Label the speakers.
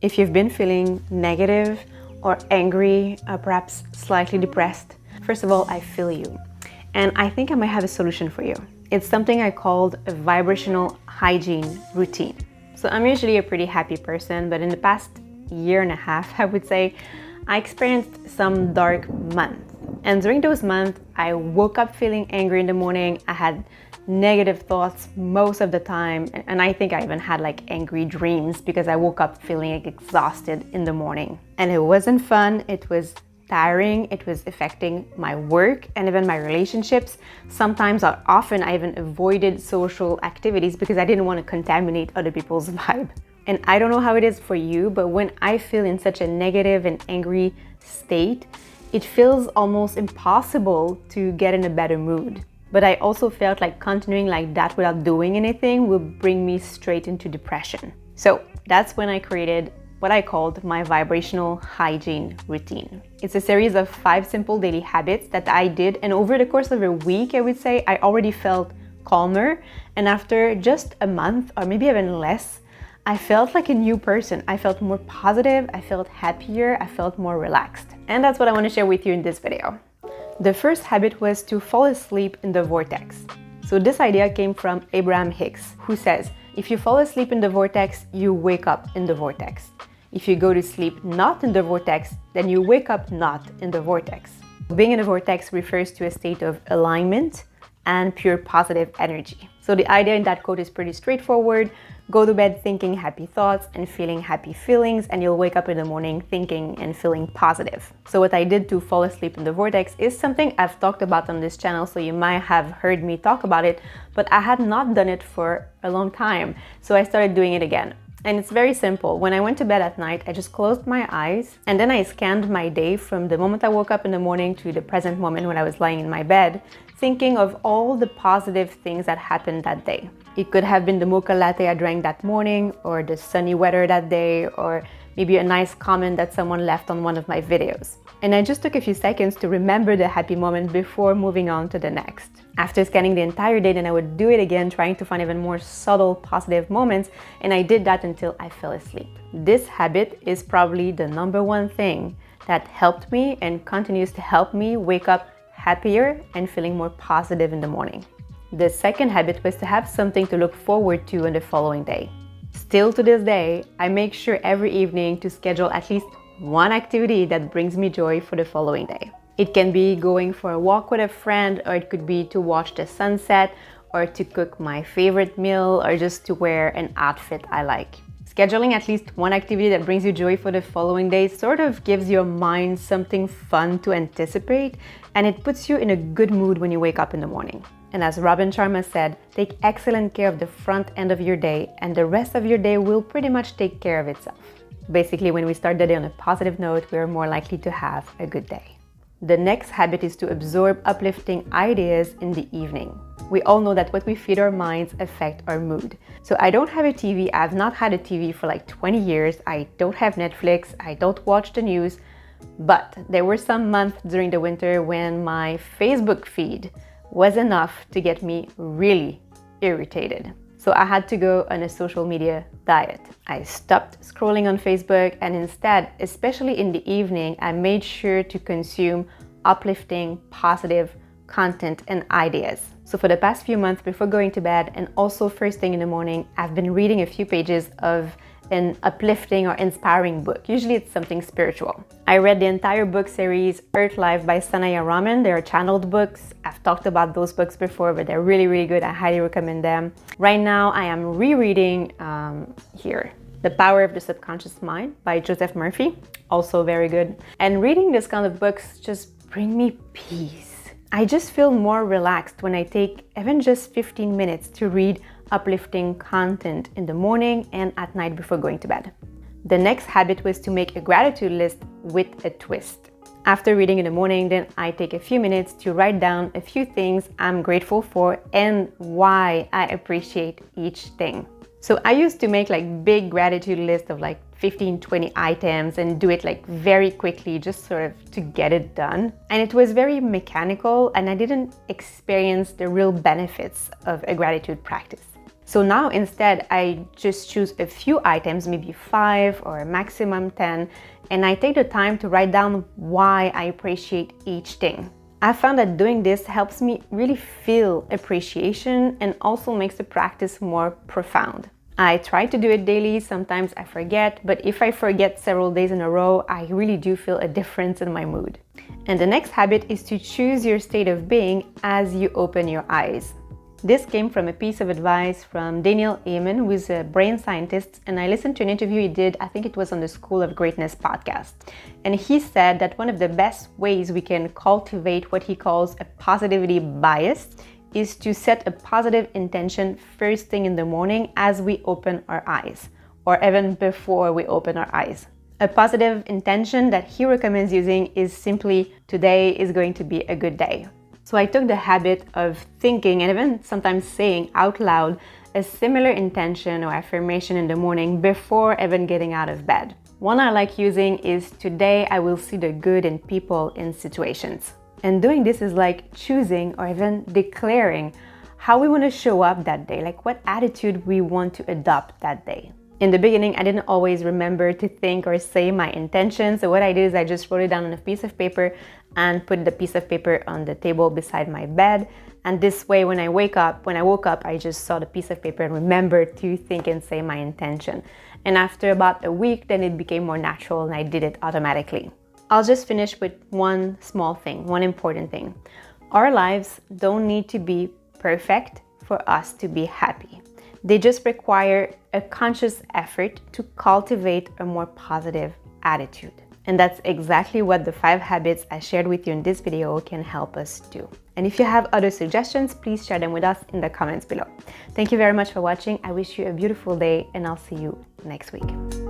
Speaker 1: If you've been feeling negative or angry or perhaps slightly depressed, first of all, I feel you. And I think I might have a solution for you. It's something I called a vibrational hygiene routine. So I'm usually a pretty happy person, but in the past year and a half, I would say, I experienced some dark months. And during those months, I woke up feeling angry in the morning. I had negative thoughts most of the time. And I think I even had like angry dreams because I woke up feeling exhausted in the morning. And it wasn't fun. It was tiring. It was affecting my work and even my relationships. Sometimes or often I even avoided social activities because I didn't want to contaminate other people's vibe. And I don't know how it is for you, but when I feel in such a negative and angry state, it feels almost impossible to get in a better mood. But I also felt like continuing like that without doing anything will bring me straight into depression. So that's when I created what I called my vibrational hygiene routine. It's a series of 5 simple daily habits that I did, and over the course of a week, I would say I already felt calmer. And after just a month, or maybe even less, I felt like a new person. I felt more positive, I felt happier, I felt more relaxed. And that's what I want to share with you in this video. The first habit was to fall asleep in the vortex. So this idea came from Abraham Hicks, who says, if you fall asleep in the vortex, you wake up in the vortex. If you go to sleep not in the vortex, then you wake up not in the vortex. Being in a vortex refers to a state of alignment and pure positive energy. So the idea in that quote is pretty straightforward. Go to bed thinking happy thoughts and feeling happy feelings, and you'll wake up in the morning thinking and feeling positive. So what I did to fall asleep in the vortex is something I've talked about on this channel, so you might have heard me talk about it, but I had not done it for a long time. So I started doing it again. And it's very simple. When I went to bed at night, I just closed my eyes and then I scanned my day from the moment I woke up in the morning to the present moment when I was lying in my bed, thinking of all the positive things that happened that day. It could have been the mocha latte I drank that morning, or the sunny weather that day, or maybe a nice comment that someone left on one of my videos. And I just took a few seconds to remember the happy moment before moving on to the next. After scanning the entire day, then I would do it again, trying to find even more subtle positive moments, and I did that until I fell asleep. This habit is probably the #1 thing that helped me and continues to help me wake up happier and feeling more positive in the morning. The second habit was to have something to look forward to on the following day. Still to this day, I make sure every evening to schedule at least one activity that brings me joy for the following day. It can be going for a walk with a friend, or it could be to watch the sunset, or to cook my favorite meal, or just to wear an outfit I like. Scheduling at least one activity that brings you joy for the following day sort of gives your mind something fun to anticipate, and it puts you in a good mood when you wake up in the morning. And as Robin Sharma said, take excellent care of the front end of your day, and the rest of your day will pretty much take care of itself. Basically, when we start the day on a positive note, we are more likely to have a good day. The next habit is to absorb uplifting ideas in the evening. We all know that what we feed our minds affect our mood. So I don't have a TV. I've not had a TV for like 20 years. I don't have Netflix. I don't watch the news. But there were some months during the winter when my Facebook feed was enough to get me really irritated. So I had to go on a social media diet. I stopped scrolling on Facebook, and instead, especially in the evening, I made sure to consume uplifting, positive content and ideas. So for the past few months before going to bed, and also first thing in the morning, I've been reading a few pages of an uplifting or inspiring book. Usually it's something spiritual. I read the entire book series Earth Life by Sanaya Raman. They are channeled books. I've talked about those books before, but they're really, really good. I highly recommend them. Right now I am rereading The Power of the Subconscious Mind by Joseph Murphy. Also very good. And reading this kind of books just bring me peace. I just feel more relaxed when I take even just 15 minutes to read uplifting content in the morning and at night before going to bed. The next habit was to make a gratitude list with a twist. After reading in the morning, then I take a few minutes to write down a few things I'm grateful for and why I appreciate each thing. So I used to make like big gratitude list of like 15, 20 items and do it like very quickly, just sort of to get it done. And it was very mechanical and I didn't experience the real benefits of a gratitude practice. So now instead, I just choose a few items, maybe 5 or maximum 10, and I take the time to write down why I appreciate each thing. I found that doing this helps me really feel appreciation and also makes the practice more profound. I try to do it daily, sometimes I forget, but if I forget several days in a row, I really do feel a difference in my mood. And the next habit is to choose your state of being as you open your eyes. This came from a piece of advice from Daniel Amen, who is a brain scientist, and I listened to an interview he did, I think it was on the School of Greatness podcast. And he said that one of the best ways we can cultivate what he calls a positivity bias is to set a positive intention first thing in the morning as we open our eyes, or even before we open our eyes. A positive intention that he recommends using is simply, today is going to be a good day. So I took the habit of thinking and even sometimes saying out loud a similar intention or affirmation in the morning before even getting out of bed. One I like using is, today I will see the good in people in situations. And doing this is like choosing or even declaring how we want to show up that day, like what attitude we want to adopt that day. In the beginning, I didn't always remember to think or say my intention. So what I did is I just wrote it down on a piece of paper and put the piece of paper on the table beside my bed. And this way, when I woke up, I just saw the piece of paper and remembered to think and say my intention. And after about a week, then it became more natural and I did it automatically. I'll just finish with one small thing, one important thing. Our lives don't need to be perfect for us to be happy. They just require a conscious effort to cultivate a more positive attitude. And that's exactly what the 5 habits I shared with you in this video can help us do. And if you have other suggestions, please share them with us in the comments below. Thank you very much for watching. I wish you a beautiful day and I'll see you next week.